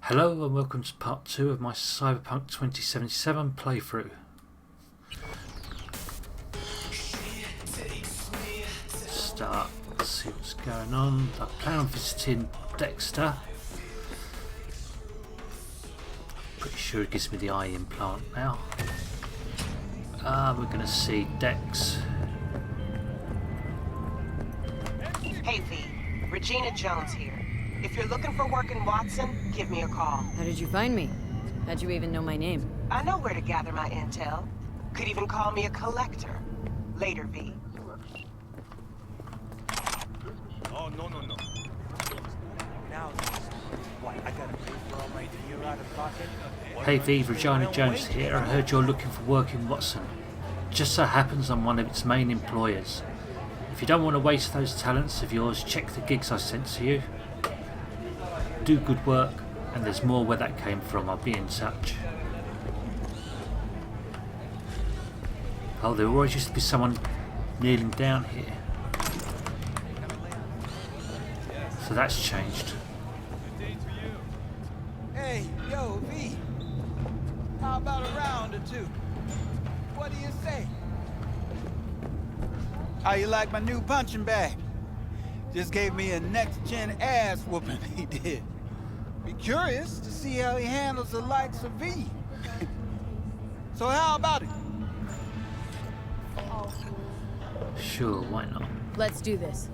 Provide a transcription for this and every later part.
Hello and welcome to part 2 of my Cyberpunk 2077 playthrough. Start, let's see what's going on. I plan on visiting Dexter. Pretty sure it gives me the eye implant now. We're going to see Dex. Hey V, Regina Jones here. If you're looking for work in Watson, give me a call. How did you find me? How'd you even know my name? I know where to gather my intel. Could even call me a collector. Later, V. Oh, no. Now, what, I gotta pay for all my gear out of pocket? Hey V, Regina Jones here. I heard you're looking for work in Watson. Just so happens I'm one of its main employers. If you don't want to waste those talents of yours, check the gigs I sent to you. Do good work, and there's more where that came from. I'll be in touch. Oh, there always used to be someone kneeling down here. So that's changed. Hey, yo, V. How about a round or two? What do you say? How you like my new punching bag? Just gave me a next-gen ass whooping, he did. Be curious to see how he handles the likes of V. So how about it? Sure, why not? Let's do this.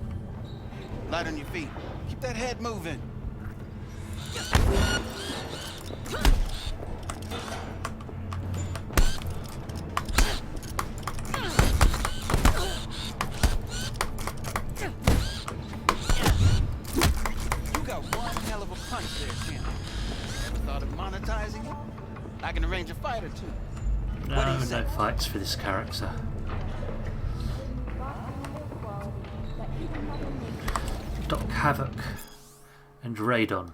Light on your feet. Keep that head moving. Punch there, champ. Ever thought of monetizing it? I can arrange a fight or two. No fights for this character. Doc Havoc and Radon.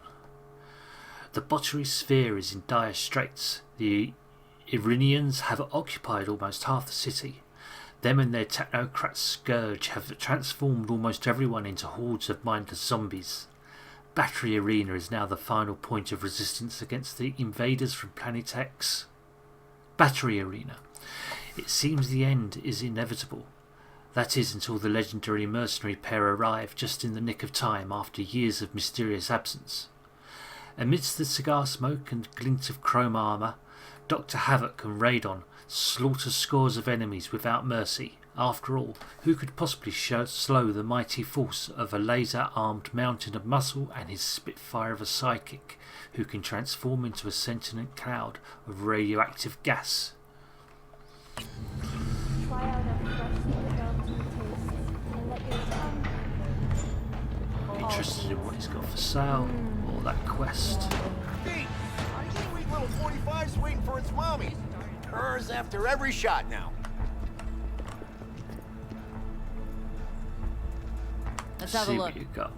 The Bottery Sphere is in dire straits. The Iranians have occupied almost half the city. Them and their technocrat scourge have transformed almost everyone into hordes of mindless zombies. Battery Arena is now the final point of resistance against the invaders from Planet X. Battery Arena. It seems the end is inevitable. That is until the legendary mercenary pair arrive just in the nick of time after years of mysterious absence. Amidst the cigar smoke and glint of chrome armour, Dr. Havoc and Radon slaughter scores of enemies without mercy. After all, who could possibly slow the mighty force of a laser-armed mountain of muscle and his spitfire of a psychic, who can transform into a sentient cloud of radioactive gas? Try out a freshly developed new taste and let your tongue... Interested in what he's got for sale, or that quest? Pete, I can't wait little 45's waiting for its mommy. Hers after every shot now. Let's have a See look. what you got.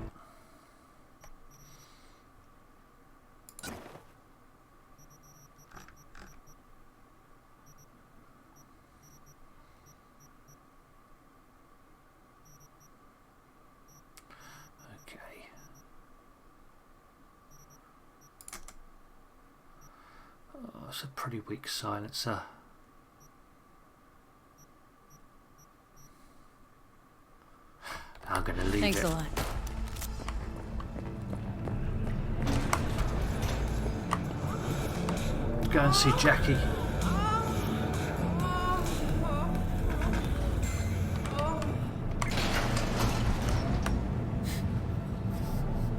Okay. Oh, it's a pretty weak silencer. I'm gonna leave Thanks it. a lot. Go and see Jackie.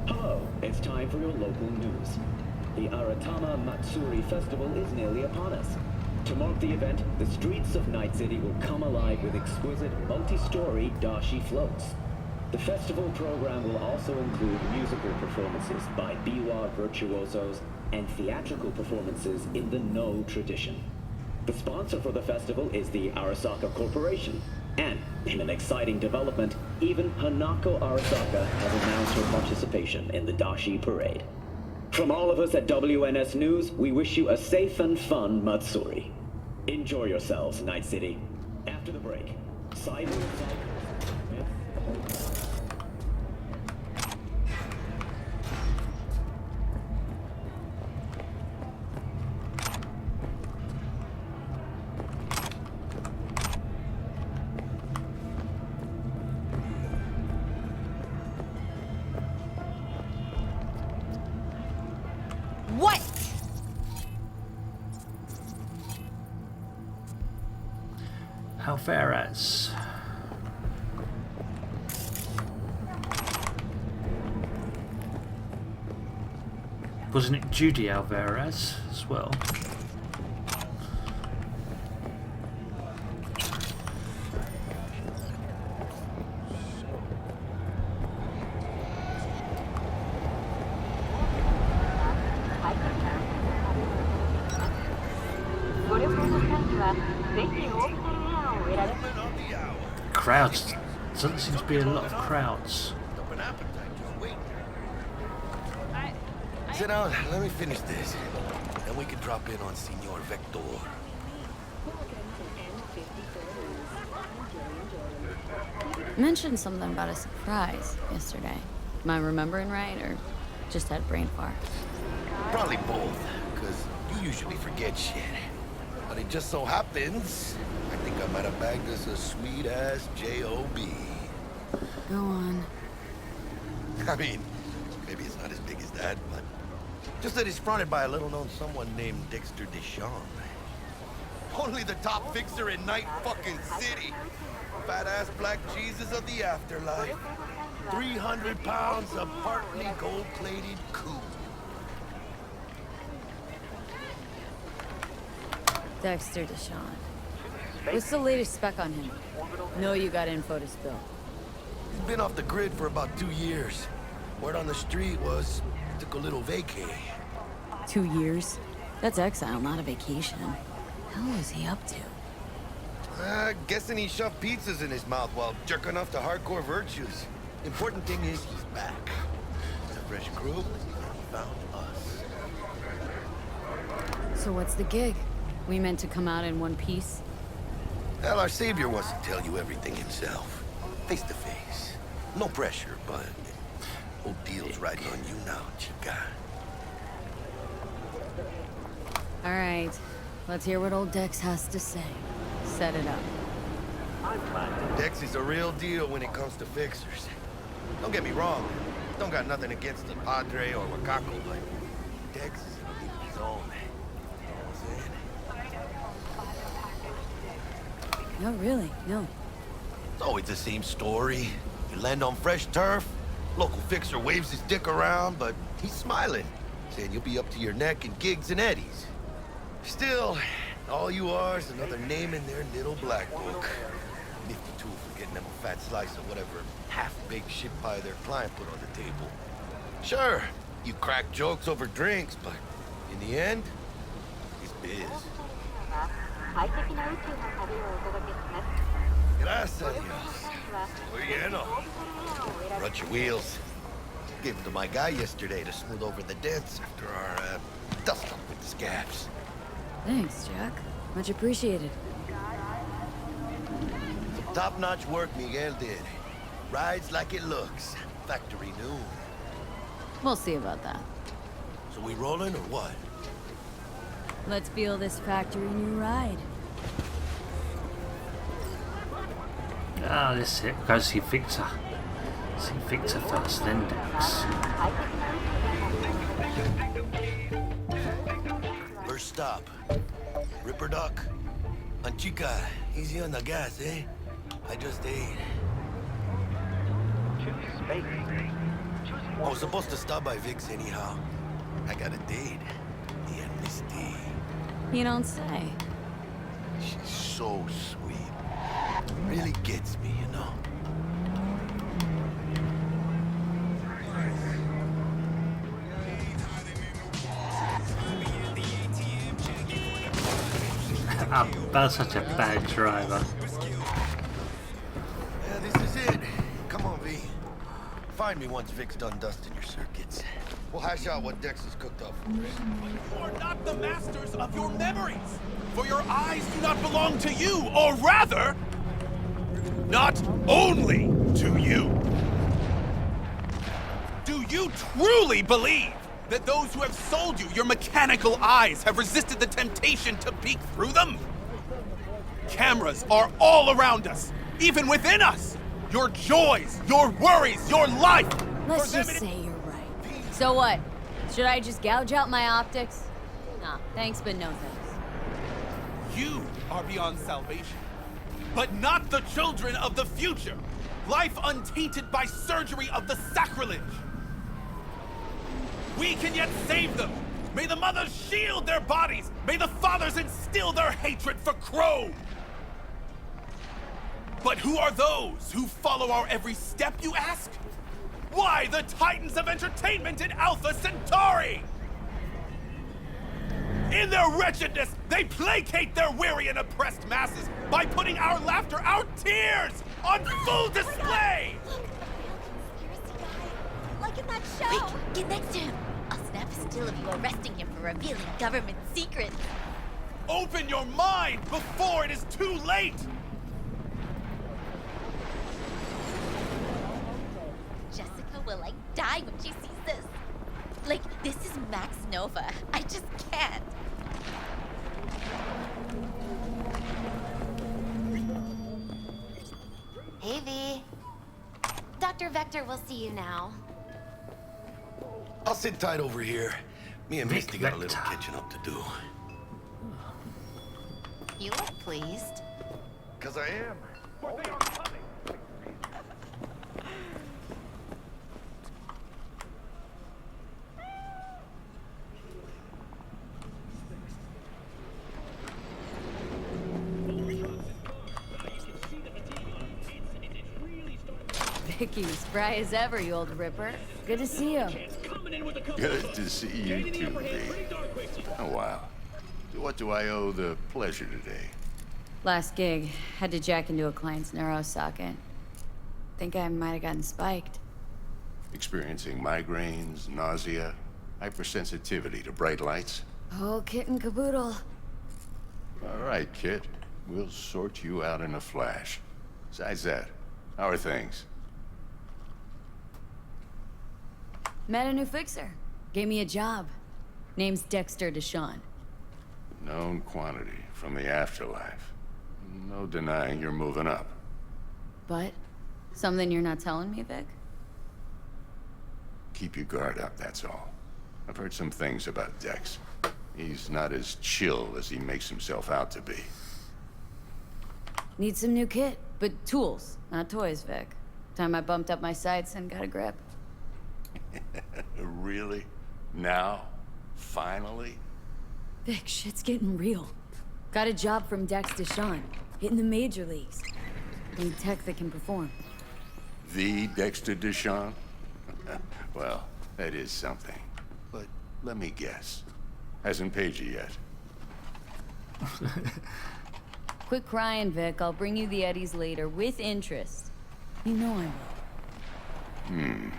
Hello, it's time for your local news. The Aratama Matsuri Festival is nearly upon us. To mark the event, the streets of Night City will come alive with exquisite multi-story dashi floats. The festival program will also include musical performances by biwa virtuosos and theatrical performances in the No tradition. The sponsor for the festival is the Arasaka Corporation, and in an exciting development, even Hanako Arasaka has announced her participation in the Dashi Parade. From all of us at WNS News, we wish you a safe and fun Matsuri. Enjoy yourselves, Night City. After the break, Alvarez. Wasn't it Judy Alvarez as well? Crowds. Doesn't seem to be a lot of crowds. Sit down, let me finish this. Then we can drop in on Senor Vector. Mentioned something about a surprise yesterday. Am I remembering right, or just had brain fart? Probably both, because you usually forget shit. But it just so happens, I think I might have bagged us a sweet-ass J.O.B. Go on. I mean, maybe it's not as big as that, but just that he's fronted by a little-known someone named Dexter Deschamps. Only the top fixer in Night fucking City. Fat-ass black Jesus of the afterlife. 300 pounds of partly gold-plated cool. Dexter Deschamps. What's the latest spec on him? Know you got info to spill. He's been off the grid for about 2 years. Word on the street was he took a little vacay. 2 years? That's exile, not a vacation. Hell is he up to? Guessing he shoved pizzas in his mouth while jerking off to hardcore virtues. Important thing is he's back. It's a fresh crew, and he found us. So what's the gig? We meant to come out in one piece? Well, our savior wants to tell you everything himself. Face to face. No pressure, but whole deal's riding on you now, chica. All right, let's hear what old Dex has to say. Set it up. Dex is a real deal when it comes to fixers. Don't get me wrong. Don't got nothing against the Padre or Wakako, but Dex is in a league of his own. You know what I'm saying? No, really, no. It's always the same story. You land on fresh turf, local fixer waves his dick around, but he's smiling, saying you'll be up to your neck in gigs and eddies. Still, all you are is another name in their little black book. Nifty tool for getting them a fat slice of whatever half-baked shit pie their client put on the table. Sure, you crack jokes over drinks, but in the end, it's biz. Gracias, Dios. Muy lleno. Run your wheels. Gave them to my guy yesterday to smooth over the dents after our dust-up with the scabs. Thanks, Jack. Much appreciated. Some top-notch work Miguel did. Rides like it looks. Factory new. We'll see about that. So we rolling or what? Let's feel this factory new ride. Ah, this is it. Go see Victor. See Victor first, then Dex. First stop. Ripper Duck. And chica, easy on the gas, eh? I just ate. I was supposed to stop by Vic's anyhow. I got a date. Me and Misty. You don't say. She's so sweet. Really gets me, you know. I'm such a bad driver. Yeah, this is it. Come on, V. Find me once Vic's done dusting your circuits. We'll hash out what Dex has cooked up for us. You are not the masters of your memories, for your eyes do not belong to you, or rather, not only to you. Do you truly believe that those who have sold you your mechanical eyes have resisted the temptation to peek through them? Cameras are all around us, even within us. Your joys, your worries, your life. Let's For them just it- say you're right. So what? Should I just gouge out my optics? Nah, thanks, but no thanks. You are beyond salvation. but not the children of the future. Life untainted by surgery of the sacrilege. We can yet save them. May the mothers shield their bodies. May the fathers instill their hatred for Crow. But who are those who follow our every step, you ask? Why, the titans of entertainment in Alpha Centauri! In their wretchedness, they placate their weary and oppressed masses by putting our laughter, our tears, on full display! Like in that show! Wait, get next to him! I'll snap a still of you arresting him for revealing government secrets. Open your mind before it is too late! Jessica will, like, die when she sees this. Like, this is Max Nova. I just can't. Hey, V. Dr. Vector will see you now. I'll sit tight over here. Me and Vic Misty got a Vector. little catching up to do. You look pleased. 'Cause I am. Vicky, spry as ever, you old ripper. Good to see you. Good to see you too, V. Oh, wow. What do I owe the pleasure today? Last gig, had to jack into a client's neuro socket. Think I might have gotten spiked. Experiencing migraines, nausea, hypersensitivity to bright lights? Oh, kit and caboodle. All right, kid. We'll sort you out in a flash. Besides that, how are things? Met a new fixer. Gave me a job. Name's Dexter Deshawn. Known quantity from the afterlife. No denying you're moving up. But, something you're not telling me, Vic? Keep your guard up, that's all. I've heard some things about Dex. He's not as chill as he makes himself out to be. Need some new kit, but tools, not toys, Vic. Time I bumped up my sights and got a grip. Really? Now? Finally? Vic, shit's getting real. Got a job from Dex Deshawn, hitting the major leagues. Need tech that can perform. The Dexter Deshawn? Well, that is something. But let me guess. Hasn't paid you yet. Quit crying, Vic. I'll bring you the eddies later, with interest. You know I will.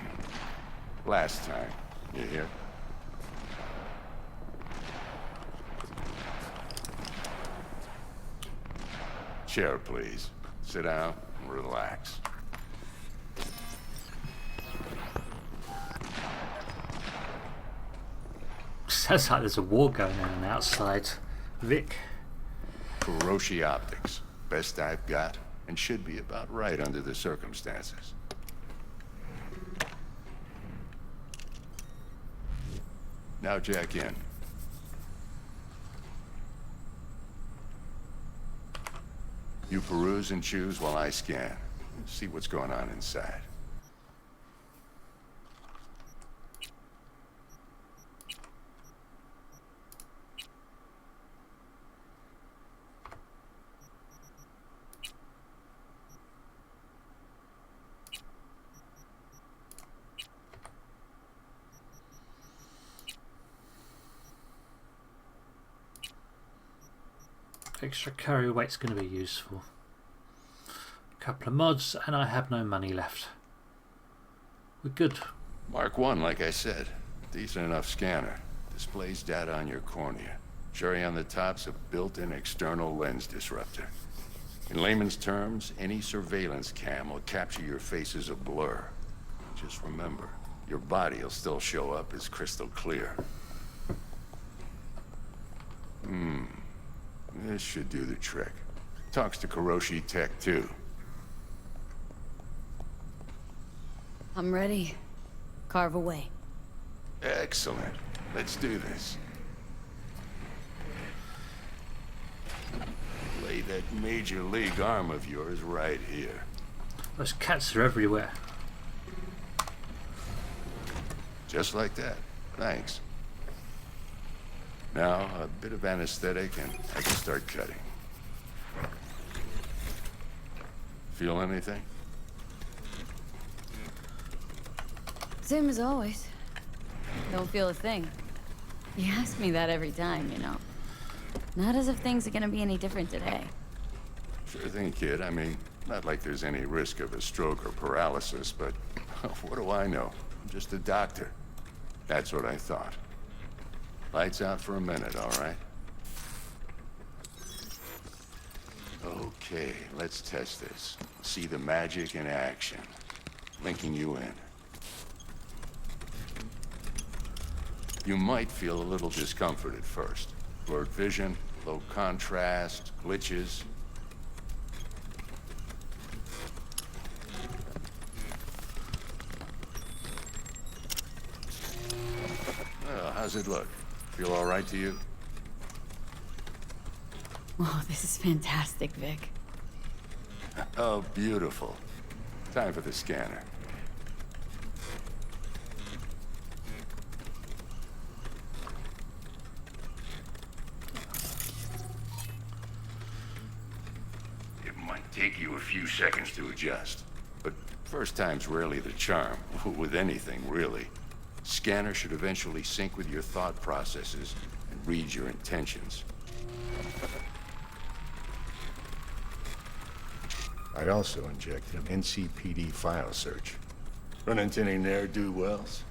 Last time. You hear? Chair, please. Sit down and relax. Sounds like there's a war going on outside. Vic. Kuroshi Optics. Best I've got, and should be about right under the circumstances. Now jack in. You peruse and choose while I scan. See what's going on inside. Extra carry weight's going to be useful. Couple of mods and I have no money left. We're good. Mark 1, like I said. Decent enough scanner. Displays data on your cornea. Cherry on the top's a built-in external lens disruptor. In layman's terms, any surveillance cam will capture your face as a blur. Just remember, your body will still show up as crystal clear. This should do the trick. Talks to Kuroshi Tech, too. I'm ready. Carve away. Excellent. Let's do this. Lay that major league arm of yours right here. Those cats are everywhere. Just like that. Thanks. Now, a bit of anesthetic and I can start cutting. Feel anything? Same as always. Don't feel a thing. You ask me that every time, you know. Not as if things are gonna be any different today. Sure thing, kid. I mean, not like there's any risk of a stroke or paralysis, but what do I know? I'm just a doctor. That's what I thought. Lights out for a minute, all right? Okay, let's test this. See the magic in action. Linking you in. You might feel a little discomfort at first. Blurred vision, low contrast, glitches. Well, how's it look? Feel all right to you? Oh, this is fantastic, Vic. Oh, beautiful. Time for the scanner. It might take you a few seconds to adjust, but first time's rarely the charm, with anything, really. Scanner should eventually sync with your thought processes and read your intentions. I'd also inject an NCPD file search. Run into any ne'er-do-wells?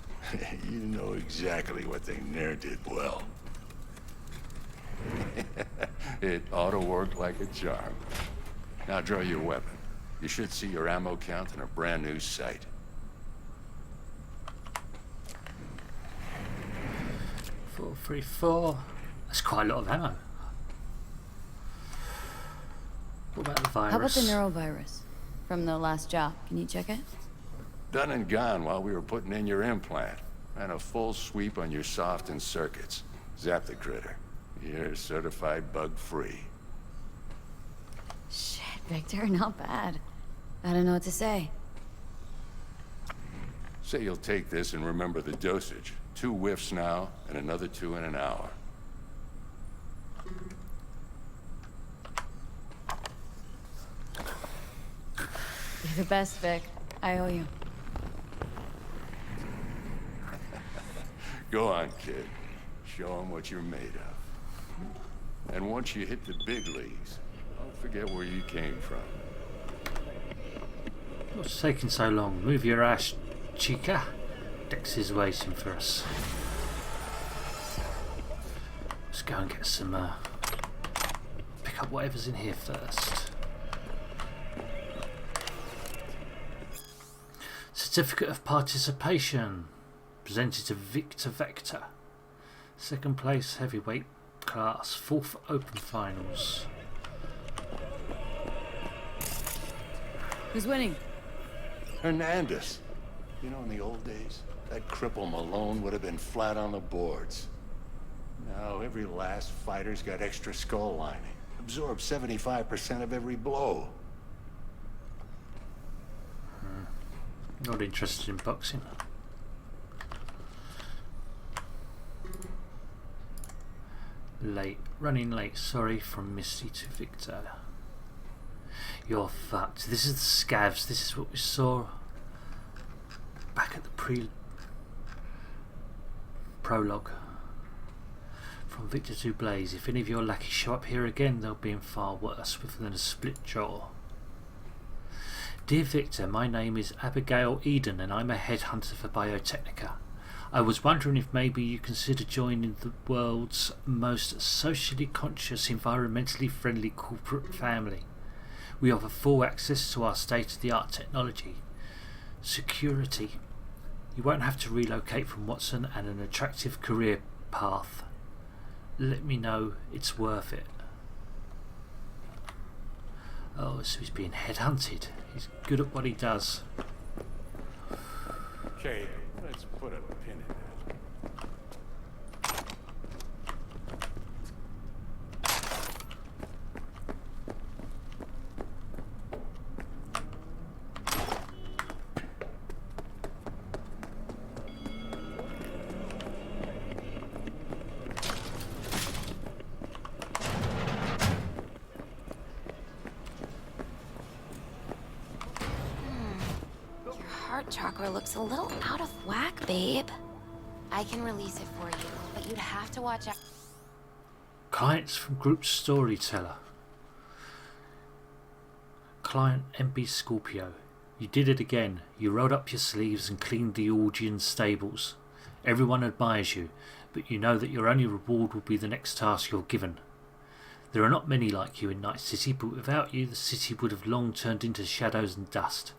You know exactly what they ne'er did well. It ought to work like a charm. Now draw your weapon. You should see your ammo count in a brand new sight. 434. That's quite a lot of ammo. What about the virus? How about the neurovirus? From the last job. Can you check it? Done and gone while we were putting in your implant. Ran a full sweep on your soft and circuits. Zap the critter. You're certified bug-free. Shit, Victor, not bad. I don't know what to say. Say you'll take this and remember the dosage. 2 whiffs now, and another 2 in an hour. You're the best, Vic. I owe you. Go on, kid. Show them what you're made of. And once you hit the big leagues, don't forget where you came from. What's taking so long? Move your ass, chica. Dex is waiting for us. Let's go and get some, pick up whatever's in here first. Certificate of Participation. Presented to Victor Vector. 2nd place heavyweight class. 4th open finals. Who's winning? Hernandez. You know, in the old days, that cripple Malone would have been flat on the boards. Now, every last fighter's got extra skull lining. Absorbs 75% of every blow. Not interested in boxing. Late. Running late. Sorry, from Misty to Victor. You're fucked. This is the scavs. This is what we saw back at the prologue. From Victor to Blaze. If any of your lackeys show up here again, they'll be in far worse than a split jaw. Dear Victor, my name is Abigail Eden and I'm a headhunter for Biotechnica. I was wondering if maybe you consider joining the world's most socially conscious, environmentally friendly corporate family. We offer full access to our state-of-the-art technology. Security. You won't have to relocate from Watson and an attractive career path. Let me know it's worth it. Oh, so he's being headhunted. He's good at what he does. Okay, let's put a pin in that. chakra looks a little out of whack, babe. I can release it for you, but you'd have to watch out. Clients from Group Storyteller. Client MB Scorpio. You did it again. You rolled up your sleeves and cleaned the Augean stables. Everyone admires you, but you know that your only reward will be the next task you're given. There are not many like you in Night City, but without you the city would have long turned into shadows and dust.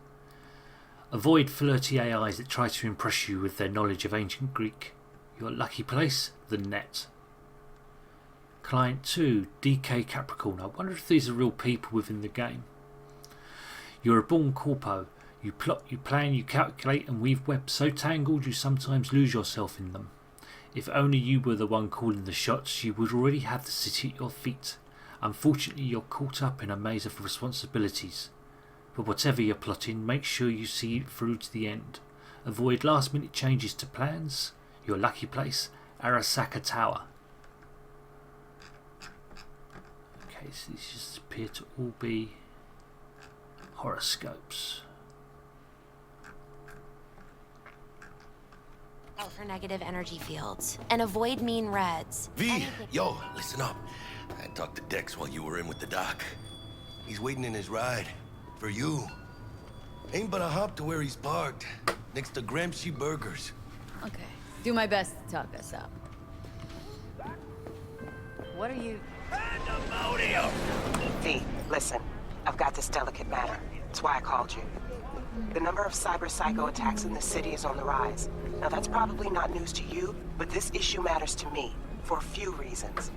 Avoid flirty AIs that try to impress you with their knowledge of ancient Greek. Your lucky place, the net. Client 2, DK Capricorn. I wonder if these are real people within the game. You're a born corpo. You plot, you plan, you calculate and weave webs so tangled you sometimes lose yourself in them. If only you were the one calling the shots, you would already have the city at your feet. Unfortunately, you're caught up in a maze of responsibilities. But whatever you're plotting, make sure you see it through to the end. Avoid last-minute changes to plans. Your lucky place, Arasaka Tower. Okay, so these just appear to all be horoscopes. Out for negative energy fields and avoid mean reds. V, yo, listen up. I talked to Dex while you were in with the doc. He's waiting in his ride. For you. Ain't but a hop to where he's parked. Next to Gramsci Burgers. Okay. Do my best to talk us up. What are you... Pandemonium! V, listen. I've got this delicate matter. That's why I called you. The number of cyber psycho attacks in the city is on the rise. Now that's probably not news to you, but this issue matters to me for a few reasons.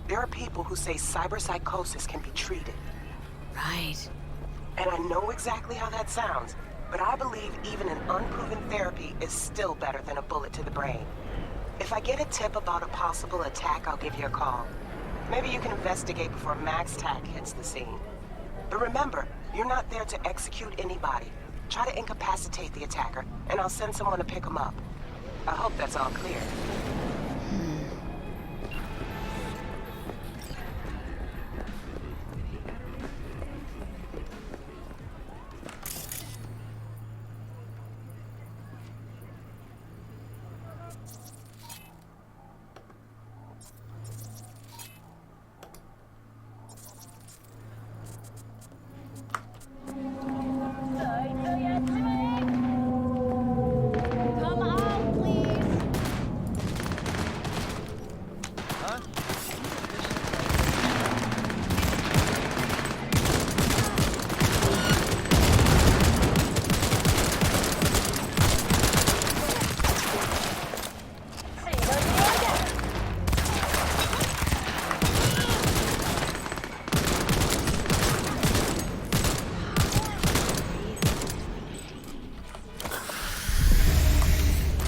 There are people who say cyber psychosis can be treated. Right. And I know exactly how that sounds, but I believe even an unproven therapy is still better than a bullet to the brain. If I get a tip about a possible attack, I'll give you a call. Maybe you can investigate before Max Tack hits the scene. But remember, you're not there to execute anybody. Try to incapacitate the attacker, and I'll send someone to pick him up. I hope that's all clear. Come on, please.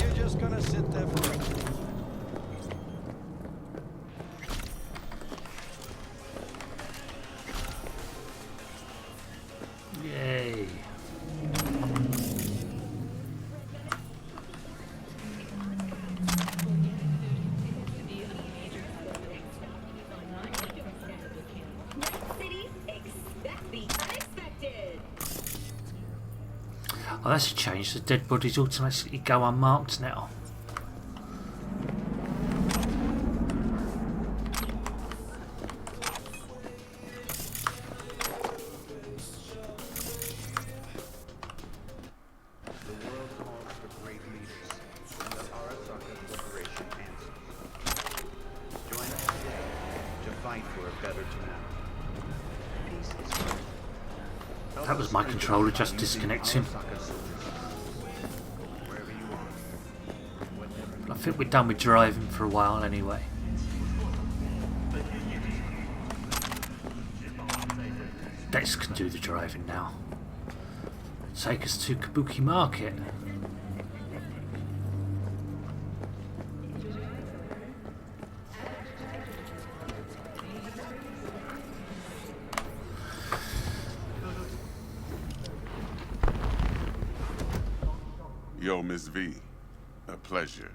You're just gonna sit there forever. Yay. Oh, that's a change. The dead bodies automatically go unmarked now. The world calls for great leaders, and the Arasaka Corporation answers. Join us today to fight for a better tomorrow. Peace is good. That was my controller just disconnecting. Wherever you are. I think we're done with driving for a while anyway. Dex can do the driving now. Take us to Kabuki Market. Yo, Miss V. A pleasure.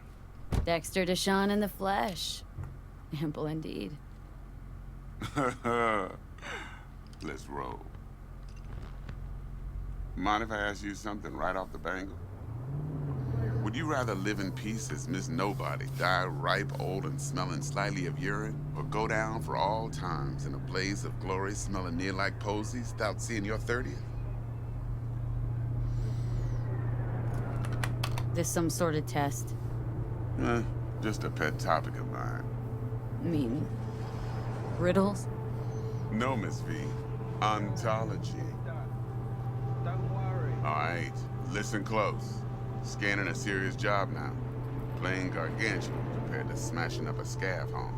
Dexter Deshawn in the flesh. Ample indeed. Let's roll. Mind if I ask you something right off the bangle? Would you rather live in peace as Miss Nobody, die ripe, old, and smelling slightly of urine, or go down for all times in a blaze of glory smelling near like posies without seeing your 30th? This some sort of test? Just a pet topic of mine. I mean, riddles? No, Miss V. Ontology. Don't worry. All right, listen close. Scanning a serious job now. Playing gargantuan compared to smashing up a scav home.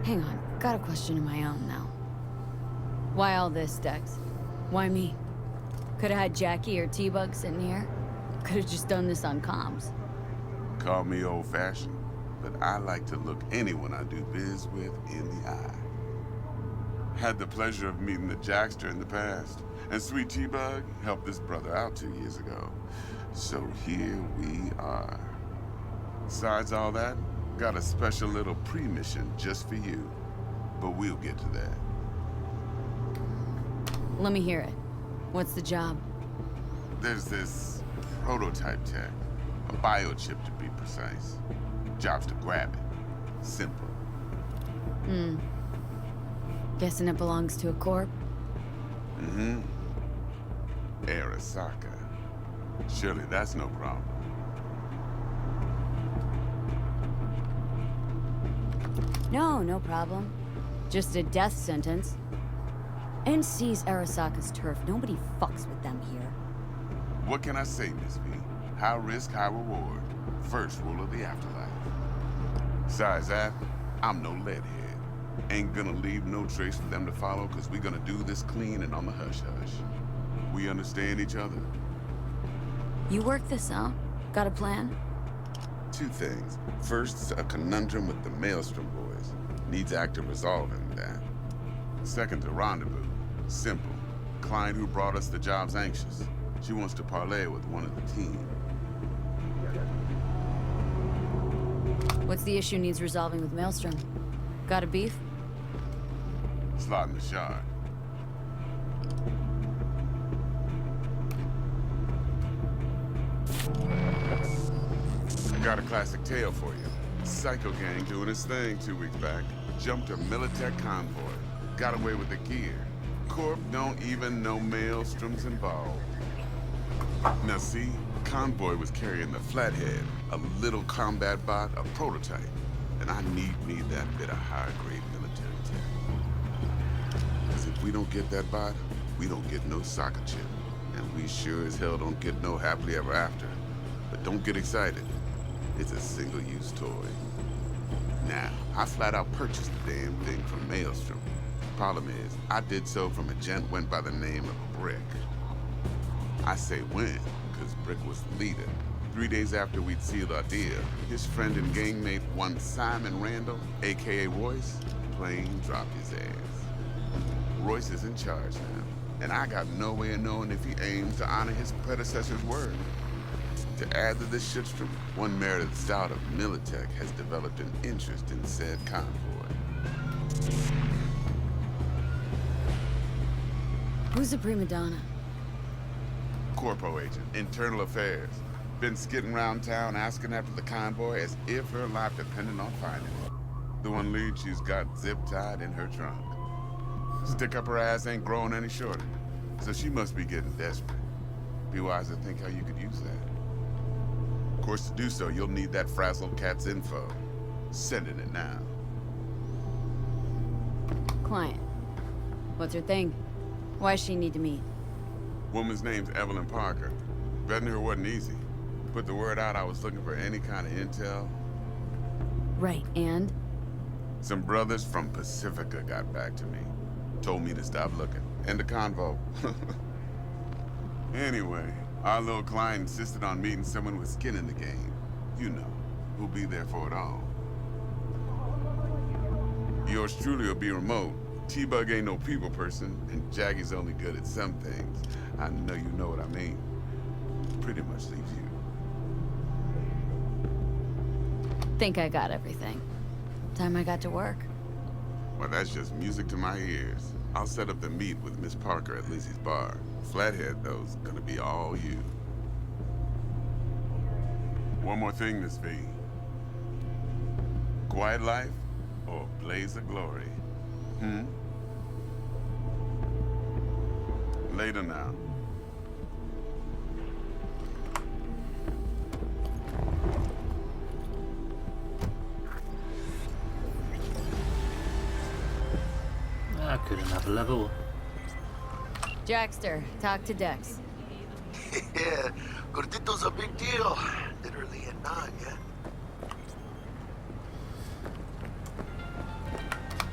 Hang on, got a question of my own now. Why all this, Dex? Why me? Could've had Jackie or T-Bug sitting here. Could've just done this on comms. Call me old-fashioned, but I like to look anyone I do biz with in the eye. Had the pleasure of meeting the Jackster in the past, and Sweet T-Bug helped this brother out 2 years ago. So here we are. Besides all that, got a special little pre-mission just for you. But we'll get to that. Let me hear it. What's the job? There's this prototype tech, a biochip to be precise. Job's to grab it. Simple. Guessing it belongs to a corp? Mm-hmm. Arasaka. Surely that's no problem. No, no problem. Just a death sentence. NC's Arasaka's turf. Nobody fucks with them here. What can I say, Miss V? High risk, high reward. First rule of the afterlife. Besides that, I'm no leadhead. Ain't gonna leave no trace for them to follow, cause we gonna do this clean and on the hush-hush. We understand each other? You work this out? Got a plan? Two things. First, a conundrum with the Maelstrom boys. Needs active resolving that. Second, a rendezvous. Simple. Client who brought us the job's anxious. She wants to parlay with one of the team. What's the issue needs resolving with Maelstrom? Got a beef? Slot in the shard. Got a classic tale for you. Psycho gang doing his thing 2 weeks back. Jumped a Militech convoy. Got away with the gear. Corp don't even know Maelstrom's involved. Now see, convoy was carrying the Flathead, a little combat bot, a prototype. And I need that bit of high-grade military tech. Because if we don't get that bot, we don't get no soccer chip. And we sure as hell don't get no happily ever after. But don't get excited. It's a single-use toy. Now, I flat out purchased the damn thing from Maelstrom. Problem is, I did so from a gent went by the name of Brick. I say when, because Brick was the leader. 3 days after we'd sealed our deal, his friend and gangmate, one Simon Randall, a.k.a. Royce, plain dropped his ass. Royce is in charge now, and I got no way of knowing if he aims to honor his predecessor's word. To add to this shitstorm, one Meredith Stout of Militech has developed an interest in said convoy. Who's the prima donna? Corpo agent, internal affairs. Been skidding around town asking after the convoy as if her life depended on finding it. The one lead she's got zip-tied in her trunk. Stick up her ass ain't growing any shorter, so she must be getting desperate. Be wise to think how you could use that. Of course, to do so, you'll need that frazzled cat's info. Sending it now. Client. What's her thing? Why she need to meet? Woman's name's Evelyn Parker. Vetting her wasn't easy. Put the word out I was looking for any kind of intel. Right, and? Some brothers from Pacifica got back to me. Told me to stop looking. End of convo. Anyway, our little client insisted on meeting someone with skin in the game. You know, who'll be there for it all. Yours truly will be remote. T-Bug ain't no people person, and Jaggy's only good at some things. I know you know what I mean. Pretty much leaves you. Think I got everything. Time I got to work. Well, that's just music to my ears. I'll set up the meet with Miss Parker at Lizzie's bar. Flathead, though's gonna be all you. One more thing, Miss V. Quiet life or blaze of glory? Later now. I couldn't have a level. Jackster, talk to Dex. Yeah, Gordito's a big deal. Literally and not, yeah.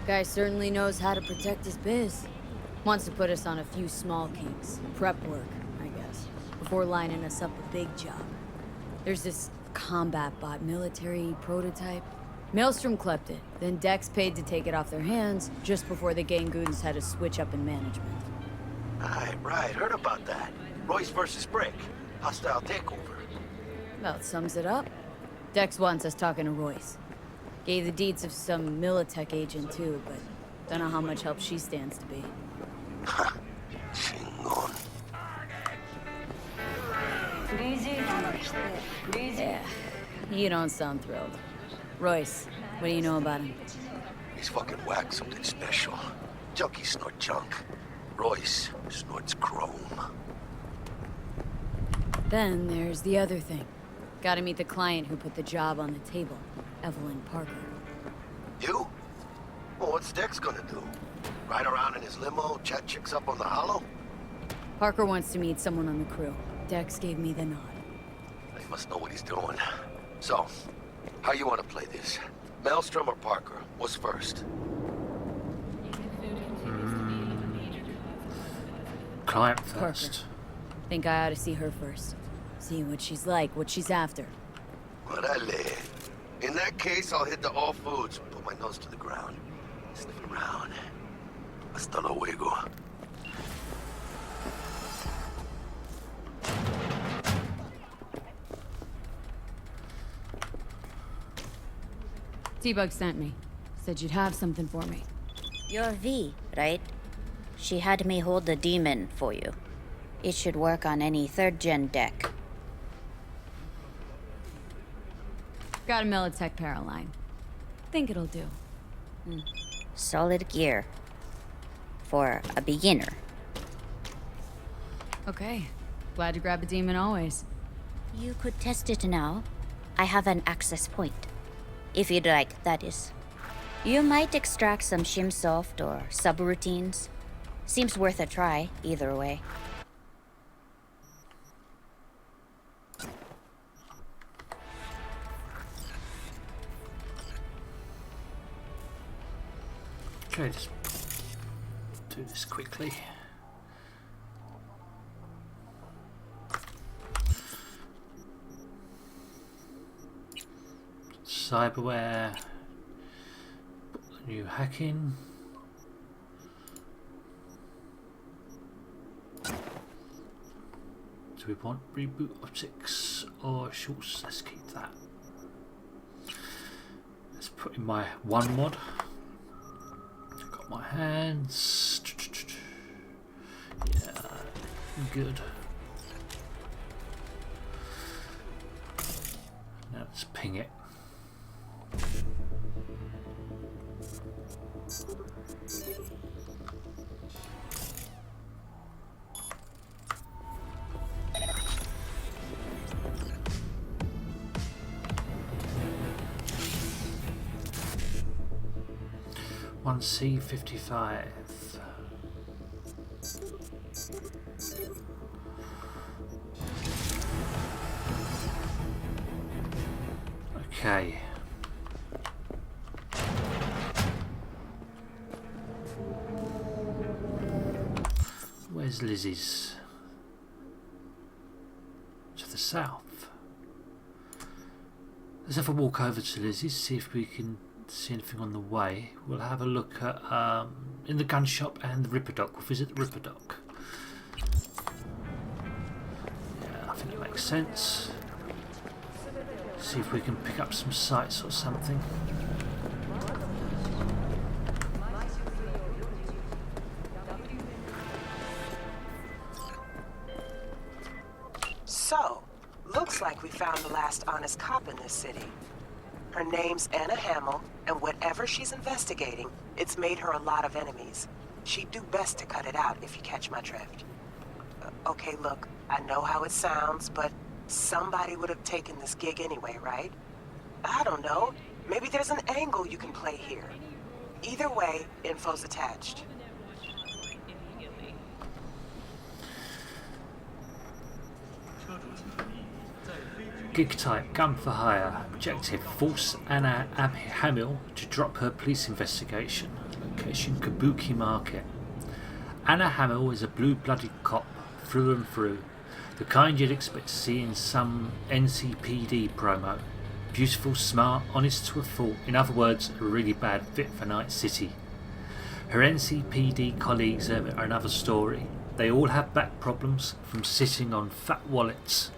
Guy certainly knows how to protect his biz. Wants to put us on a few small kinks. Prep work, I guess. Before lining us up a big job. There's this combat bot military prototype. Maelstrom clept it, then Dex paid to take it off their hands just before the Gangoons had a switch up in management. Right, heard about that. Royce versus Brick. Hostile takeover. About sums it up. Dex wants us talking to Royce. Gave the deeds of some Militech agent too, but don't know how much help she stands to be. Chingon. Yeah, you don't sound thrilled. Royce, what do you know about him? He's fucking whack, something special. Junkies snort junk. Royce snorts chrome. Then there's the other thing. Gotta meet the client who put the job on the table, Evelyn Parker. You? Well, what's Dex gonna do? Ride around in his limo, chat chicks up on the hollow? Parker wants to meet someone on the crew. Dex gave me the nod. He must know what he's doing. So, how you want to play this? Maelstrom or Parker? What's first? Client first. Parker. Think I ought to see her first. See what she's like, what she's after. Orale. In that case, I'll hit the all foods, put my nose to the ground, sniff around. Hasta luego. T-Bug sent me. Said you'd have something for me. You're V, right? She had me hold the demon for you. It should work on any 3rd-gen deck. Got a Militech Paraline. Think it'll do. Solid gear. For a beginner. Okay. Glad to grab a demon always. You could test it now. I have an access point. If you'd like, that is. You might extract some shimsoft or subroutines. Seems worth a try, either way. Okay, just do this quickly. Cyberware, new hacking. Do we want reboot optics or shorts? Let's keep that. Let's put in my one mod. Got my hands. Yeah, good. Now let's ping it. One C55. Okay. Where's Lizzie's? To the south. Let's have a walk over to Lizzie's, see if we can see anything on the way. We'll have a look at in the gun shop and the Ripper Dock. We'll visit the Ripper Dock. Yeah, I think that makes sense. See if we can pick up some sights or something. So, looks like we found the last honest cop in this city. Her name's Anna Hamill, and whatever she's investigating, it's made her a lot of enemies. She'd do best to cut it out, if you catch my drift. Okay, look, I know how it sounds, but somebody would have taken this gig anyway, right? I don't know. Maybe there's an angle you can play here. Either way, info's attached. Gig type, gun for hire. Objective, force Anna Hamill to drop her police investigation. Location, Kabuki Market. Anna Hamill is a blue-blooded cop through and through. The kind you'd expect to see in some NCPD promo. Beautiful, smart, honest to a fault. In other words, a really bad fit for Night City. Her NCPD colleagues are another story. They all have back problems from sitting on fat wallets.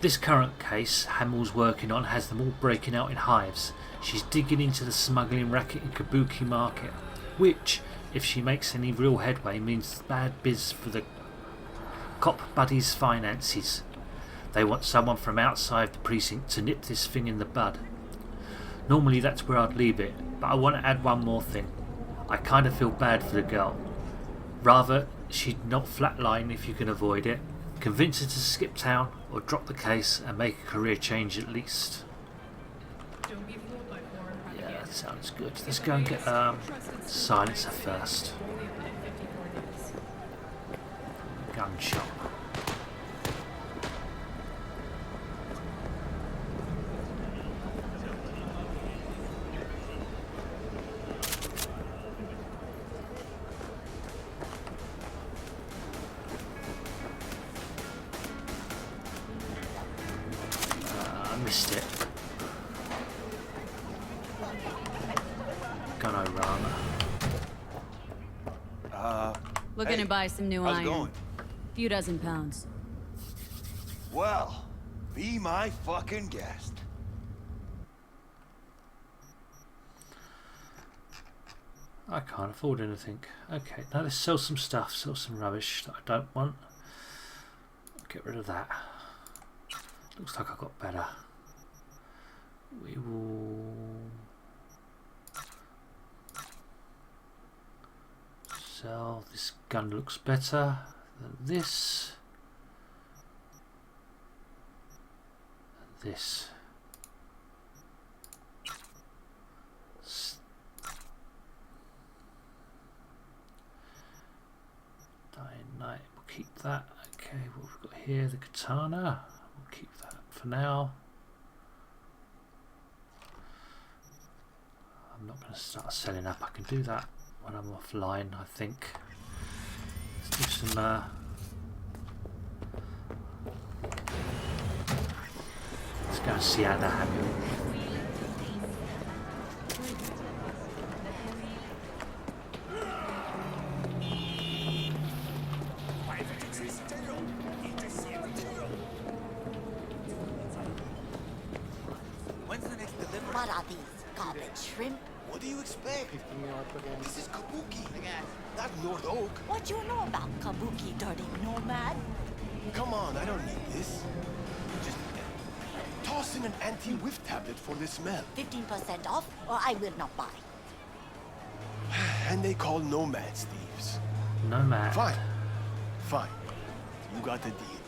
This current case Hamill's working on has them all breaking out in hives. She's digging into the smuggling racket in Kabuki Market, which, if she makes any real headway, means bad biz for the cop buddies' finances. They want someone from outside the precinct to nip this thing in the bud. Normally that's where I'd leave it, but I want to add one more thing. I kind of feel bad for the girl. Rather she'd not flatline if you can avoid it. Convince her to skip town or drop the case and make a career change at least. Yeah, that sounds good. Let's go and get silencer first. Gun shop. Missed it. Gunorama. Looking to buy some new how's iron. it going? Few dozen pounds. Well, be my fucking guest. I can't afford anything. Okay, now let's sell some stuff, sell some rubbish that I don't want. Get rid of that. Looks like I got better. We will sell. This gun looks better than this. This. Dying Night. We'll keep that. Okay, what we've got here, the katana. We'll keep that for now. I'm not going to start selling up. I can do that when I'm offline, I think. Let's do some let's go and see Anna Hamill. When's the next delivery? What are these? Garbage shrimp? What do you expect? This is Kabuki, not North Oak. What you know about Kabuki, dirty nomad? Come on, I don't need this. Just toss in an anti-whiff tablet for the smell. 15% off, or I will not buy. And they call nomads thieves. Nomad. Fine. Fine. You got the deal.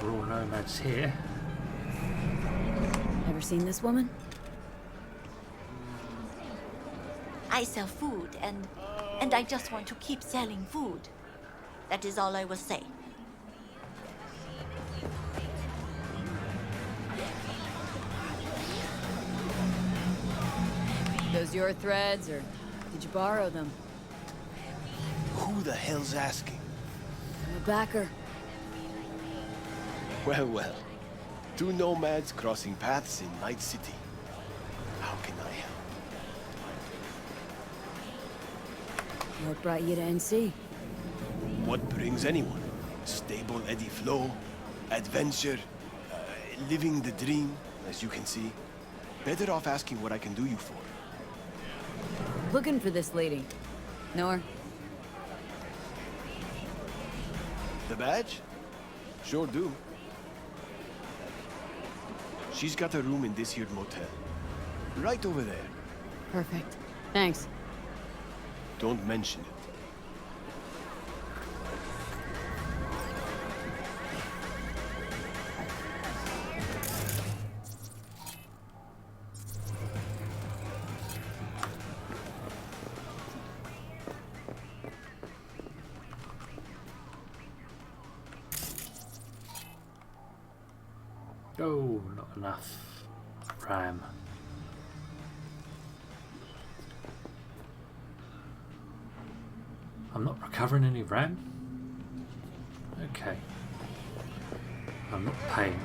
We're all nomads here. Ever seen this woman? I sell food, and I just want to keep selling food. That is all I will say. Those your threads, or did you borrow them? Who the hell's asking? I'm a backer. Well, well. Two nomads crossing paths in Night City. How can I help? What brought you to NC? What brings anyone? Stable Eddie Flow, adventure, living the dream, as you can see. Better off asking what I can do you for. Looking for this lady. Know her? The badge? Sure do. She's got a room in this here motel. Right over there. Perfect. Thanks. Don't mention it. Oh, not enough RAM. I'm not recovering any RAM? Okay. I'm not paying.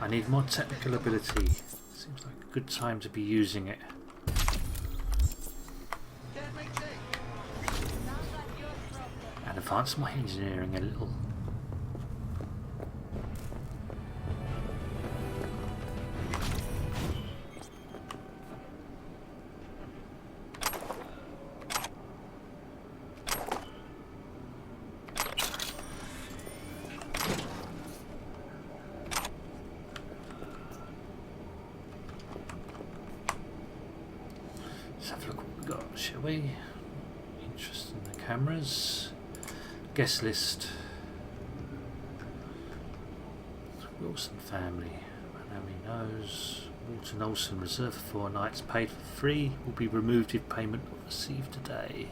I need more technical ability. Seems like a good time to be using it. And advance my engineering a little. Let's have a look what we've got, shall we? Interest in the cameras. Guest list. Wilson family. Naomi knows. Walton Olson reserved for 4 nights, paid for free. Will be removed if payment not received today.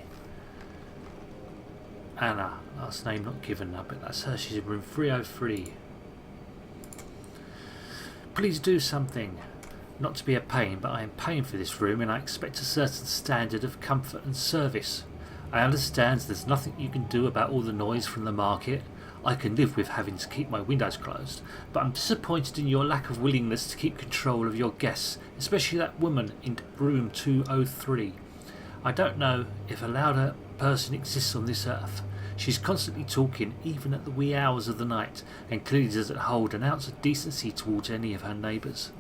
Anna, last name not given. I bet that's her. She's in room 303. Please do something. Not to be a pain, but I am paying for this room and I expect a certain standard of comfort and service. I understand there's nothing you can do about all the noise from the market. I can live with having to keep my windows closed, but I'm disappointed in your lack of willingness to keep control of your guests, especially that woman in room 203. I don't know if a louder person exists on this earth. She's constantly talking, even at the wee hours of the night, and clearly doesn't hold an ounce of decency towards any of her neighbours.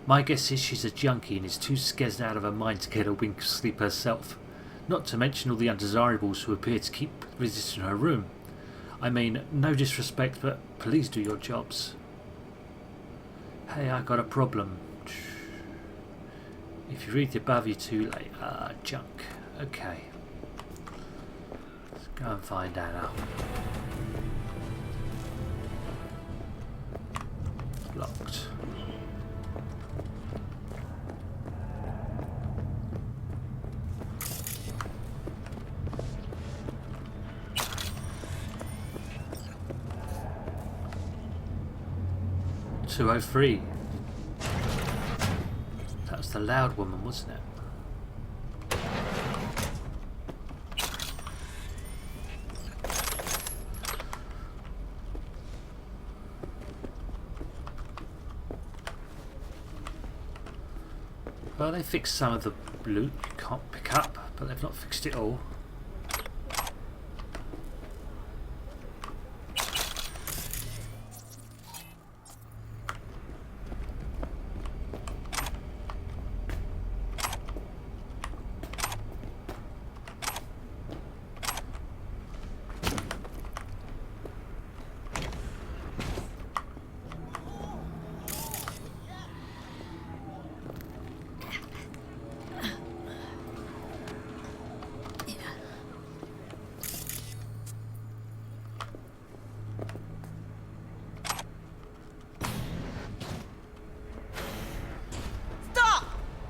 My guess is she's a junkie and is too scared out of her mind to get a wink of sleep herself. Not to mention all the undesirables who appear to keep visiting her room. I mean, no disrespect, but please do your jobs. Hey, I got a problem. If you read the above, you're too late. Junk. Okay. Let's go and find Anna. It's locked. .203. That was the loud woman, wasn't it? Well, they fixed some of the loot you can't pick up, but they've not fixed it all.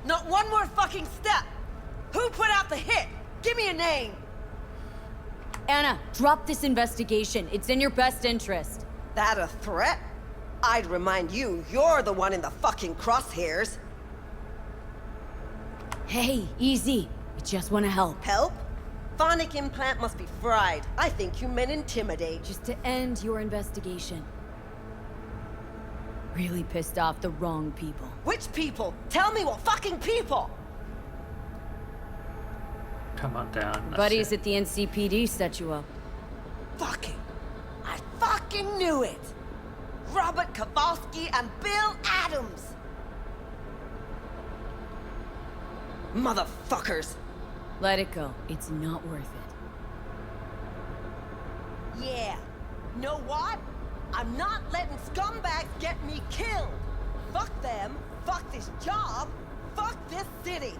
Not one more fucking step! Who put out the hit? Give me a name! Anna, drop this investigation. It's in your best interest. That a threat? I'd remind you, you're the one in the fucking crosshairs. Hey, easy. We just want to help. Help? Phonic implant must be fried. I think you meant intimidate. Just to end your investigation. Really pissed off the wrong people. Which people? Tell me what fucking people! Come on down. Buddies at the NCPD set you up. Fucking! I fucking knew it! Robert Kowalski and Bill Adams! Motherfuckers! Let it go. It's not worth it. Yeah. Know what? I'm not letting scumbags get me killed. Fuck them. Fuck this job. Fuck this city.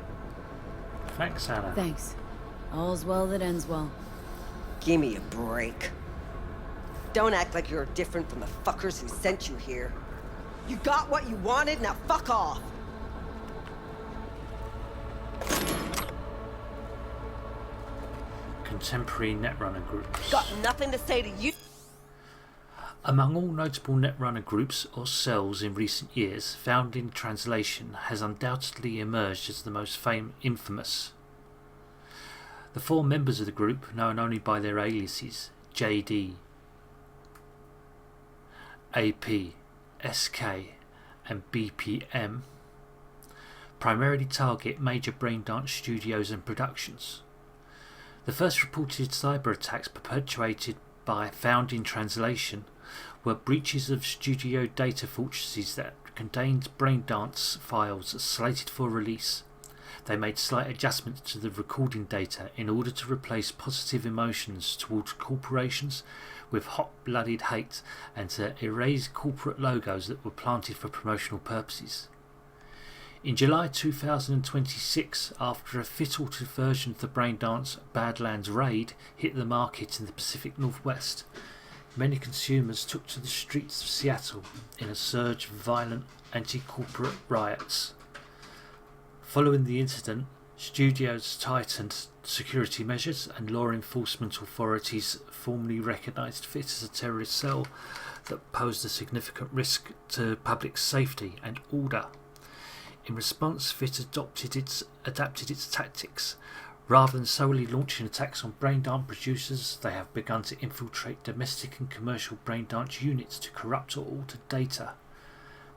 Thanks, Anna. Thanks. All's well that ends well. Give me a break. Don't act like you're different from the fuckers who sent you here. You got what you wanted, now fuck off. Contemporary Netrunner groups. Got nothing to say to you. Among all notable Netrunner groups or cells in recent years, Founding Translation has undoubtedly emerged as the most infamous. The 4 members of the group, known only by their aliases JD, AP, SK and BPM, primarily target major braindance studios and productions. The first reported cyber attacks perpetuated by Founding Translation were breaches of studio data fortresses that contained braindance files slated for release. They made slight adjustments to the recording data in order to replace positive emotions towards corporations with hot-blooded hate and to erase corporate logos that were planted for promotional purposes. In July 2026, after a fit-altered version of the braindance Badlands Raid hit the market in the Pacific Northwest, many consumers took to the streets of Seattle in a surge of violent anti-corporate riots. Following the incident, studios tightened security measures and law enforcement authorities formally recognised FIT as a terrorist cell that posed a significant risk to public safety and order. In response, FIT adapted its tactics. Rather than solely launching attacks on braindance producers, they have begun to infiltrate domestic and commercial braindance units to corrupt or alter data.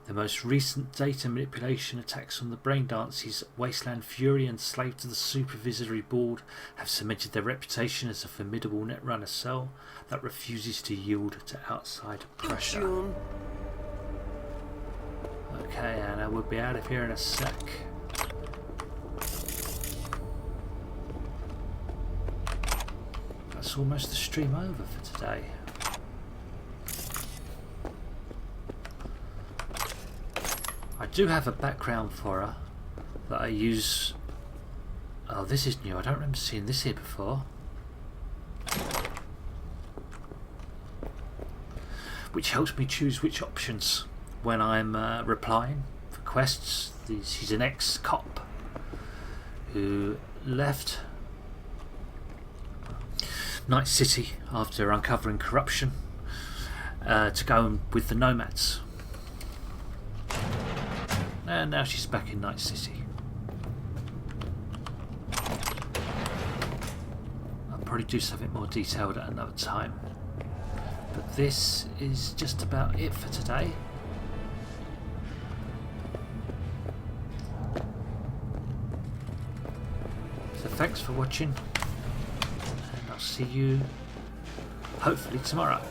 The most recent data manipulation attacks on the braindance's Wasteland Fury and Slave to the Supervisory Board have cemented their reputation as a formidable Netrunner cell that refuses to yield to outside pressure. Okay, Anna, we'll be out of here in a sec. That's almost the stream over for today. I do have a background for her that I use. Oh, this is new. I don't remember seeing this here before. Which helps me choose which options when I'm replying for quests. She's an ex-cop who left Night City after uncovering corruption to go with the Nomads. And now she's back in Night City. I'll probably do something more detailed at another time. But this is just about it for today. So thanks for watching, and I'll see you hopefully tomorrow.